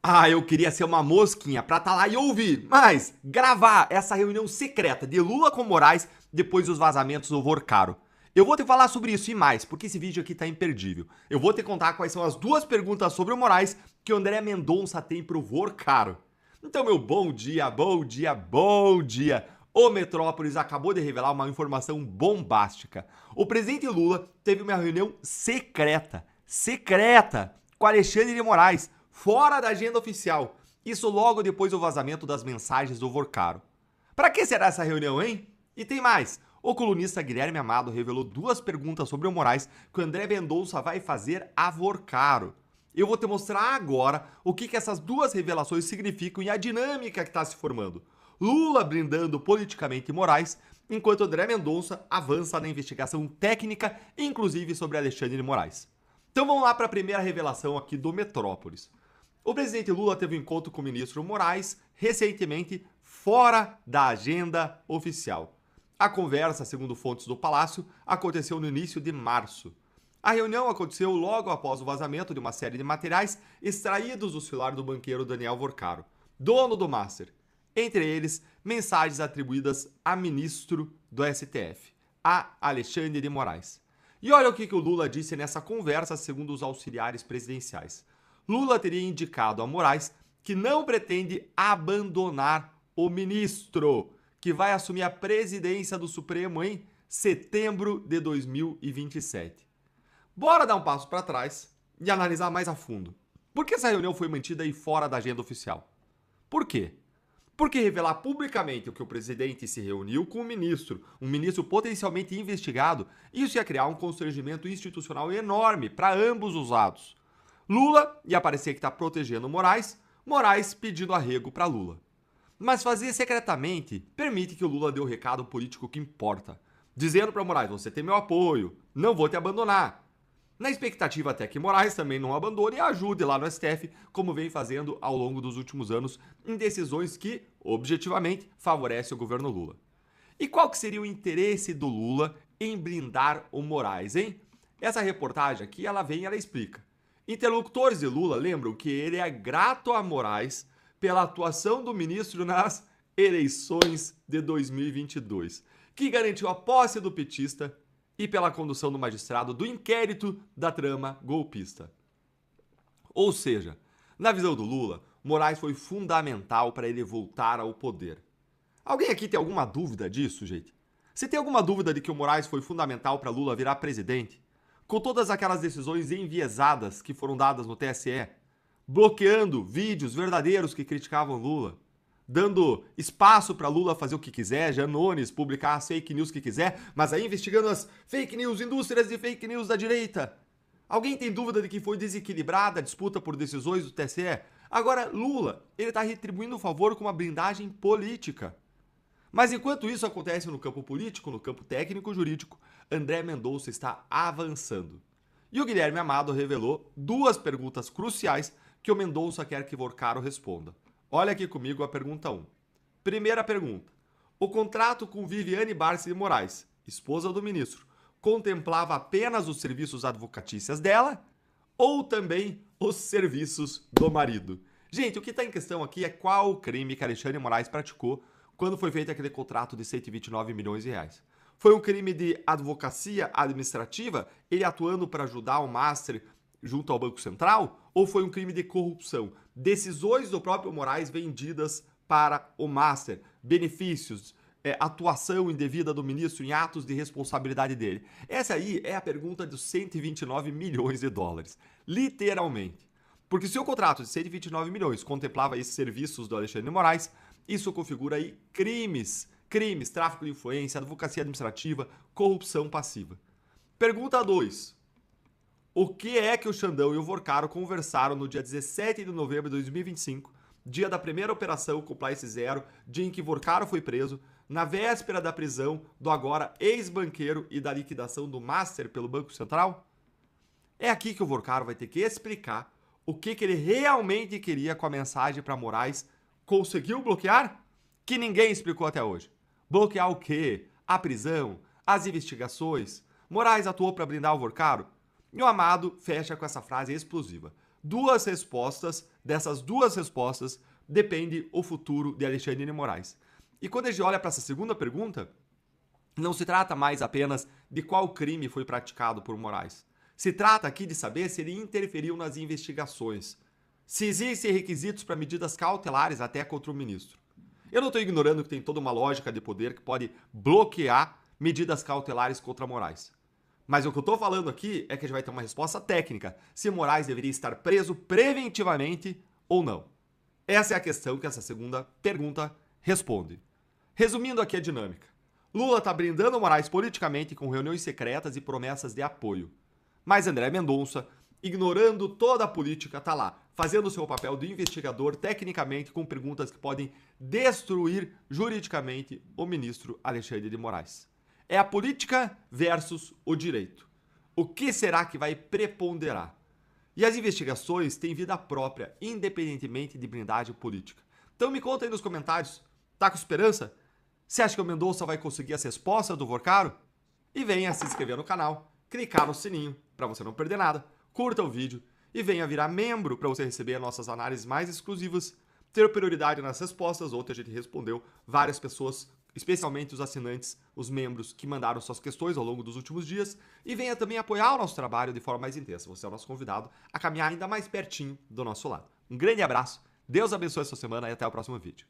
Ah, eu queria ser uma mosquinha pra estar lá e ouvir, mas gravar essa reunião secreta de Lula com Moraes depois dos vazamentos do Vorcaro. Eu vou te falar sobre isso e mais, porque esse vídeo aqui tá imperdível. Eu vou te contar quais são as duas perguntas sobre o Moraes que o André Mendonça tem pro Vorcaro. Então, meu bom dia, bom dia, bom dia. O Metrópolis acabou de revelar uma informação bombástica. O presidente Lula teve uma reunião secreta, com Alexandre de Moraes, fora da agenda oficial. Isso logo depois do vazamento das mensagens do Vorcaro. Para que será essa reunião, hein? E tem mais. O colunista Guilherme Amado revelou duas perguntas sobre o Moraes que o André Mendonça vai fazer a Vorcaro. Eu vou te mostrar agora o que essas duas revelações significam e a dinâmica que está se formando. Lula blindando politicamente Moraes, enquanto André Mendonça avança na investigação técnica, inclusive sobre Alexandre de Moraes. Então vamos lá para a primeira revelação aqui do Metrópolis. O presidente Lula teve um encontro com o ministro Moraes recentemente fora da agenda oficial. A conversa, segundo fontes do Palácio, aconteceu no início de março. A reunião aconteceu logo após o vazamento de uma série de materiais extraídos do celular do banqueiro Daniel Vorcaro, dono do Master. Entre eles, mensagens atribuídas a ministro do STF, a Alexandre de Moraes. E olha o que o Lula disse nessa conversa, segundo os auxiliares presidenciais. Lula teria indicado a Moraes que não pretende abandonar o ministro, que vai assumir a presidência do Supremo em setembro de 2027. Bora dar um passo para trás e analisar mais a fundo. Por que essa reunião foi mantida aí fora da agenda oficial? Por quê? Porque revelar publicamente que o presidente se reuniu com um ministro potencialmente investigado, isso ia criar um constrangimento institucional enorme para ambos os lados. Lula ia parecer que está protegendo Moraes, Moraes pedindo arrego para Lula. Mas fazer secretamente permite que o Lula dê o recado político que importa, dizendo para Moraes: você tem meu apoio, não vou te abandonar. Na expectativa até que Moraes também não abandone e ajude lá no STF, como vem fazendo ao longo dos últimos anos, em decisões que, objetivamente, favorecem o governo Lula. E qual que seria o interesse do Lula em blindar o Moraes, hein? Essa reportagem aqui, ela explica. Interlocutores de Lula lembram que ele é grato a Moraes pela atuação do ministro nas eleições de 2022, que garantiu a posse do petista e pela condução do magistrado do inquérito da trama golpista. Ou seja, na visão do Lula, Moraes foi fundamental para ele voltar ao poder. Alguém aqui tem alguma dúvida disso, gente? Você tem alguma dúvida de que o Moraes foi fundamental para Lula virar presidente? Com todas aquelas decisões enviesadas que foram dadas no TSE, bloqueando vídeos verdadeiros que criticavam Lula, dando espaço para Lula fazer o que quiser, Janones publicar as fake news que quiser, mas aí investigando as fake news, indústrias de fake news da direita. Alguém tem dúvida de que foi desequilibrada a disputa por decisões do TSE? Agora, Lula, ele está retribuindo o favor com uma blindagem política. Mas enquanto isso acontece no campo político, no campo técnico-jurídico, André Mendonça está avançando. E o Guilherme Amado revelou duas perguntas cruciais que o Mendonça quer que Vorcaro responda. Olha aqui comigo a pergunta 1. Primeira pergunta. O contrato com Viviane Barça de Moraes, esposa do ministro, contemplava apenas os serviços advocatícios dela ou também os serviços do marido? Gente, o que está em questão aqui é qual o crime que Alexandre de Moraes praticou quando foi feito aquele contrato de 129 milhões de reais. Foi um crime de advocacia administrativa, ele atuando para ajudar o Master junto ao Banco Central, ou foi um crime de corrupção? Decisões do próprio Moraes vendidas para o Master, benefícios, atuação indevida do ministro em atos de responsabilidade dele. Essa aí é a pergunta dos 129 milhões de dólares, literalmente. Porque se o contrato de 129 milhões contemplava esses serviços do Alexandre de Moraes, isso configura aí crimes, tráfico de influência, advocacia administrativa, corrupção passiva. Pergunta 2. O que é que o Xandão e o Vorcaro conversaram no dia 17 de novembro de 2025, dia da primeira operação Compliance Zero, dia em que Vorcaro foi preso, na véspera da prisão do agora ex-banqueiro e da liquidação do Master pelo Banco Central? É aqui que o Vorcaro vai ter que explicar o que ele realmente queria com a mensagem para Moraes. Conseguiu bloquear? Que ninguém explicou até hoje. Bloquear o quê? A prisão? As investigações? Moraes atuou para blindar o Vorcaro? E o Amado fecha com essa frase explosiva. duas respostas, dessas duas respostas depende o futuro de Alexandre de Moraes. E quando a gente olha para essa segunda pergunta, não se trata mais apenas de qual crime foi praticado por Moraes. Se trata aqui de saber se ele interferiu nas investigações, se existem requisitos para medidas cautelares até contra o ministro. Eu não estou ignorando que tem toda uma lógica de poder que pode bloquear medidas cautelares contra Moraes. Mas o que eu estou falando aqui é que a gente vai ter uma resposta técnica, se Moraes deveria estar preso preventivamente ou não. Essa é a questão que essa segunda pergunta responde. Resumindo aqui a dinâmica. Lula está brindando Moraes politicamente com reuniões secretas e promessas de apoio. Mas André Mendonça, ignorando toda a política, está lá, fazendo o seu papel de investigador tecnicamente com perguntas que podem destruir juridicamente o ministro Alexandre de Moraes. É a política versus o direito. O que será que vai preponderar? E as investigações têm vida própria, independentemente de blindagem política. Então me conta aí nos comentários, tá com esperança? Você acha que o Mendonça vai conseguir as respostas do Vorcaro? E venha se inscrever no canal, clicar no sininho para você não perder nada, curta o vídeo e venha virar membro para você receber as nossas análises mais exclusivas, ter prioridade nas respostas. Ontem a gente respondeu várias pessoas, especialmente os assinantes, os membros que mandaram suas questões ao longo dos últimos dias, e venha também apoiar o nosso trabalho de forma mais intensa. Você é o nosso convidado a caminhar ainda mais pertinho do nosso lado. Um grande abraço, Deus abençoe a sua semana e até o próximo vídeo.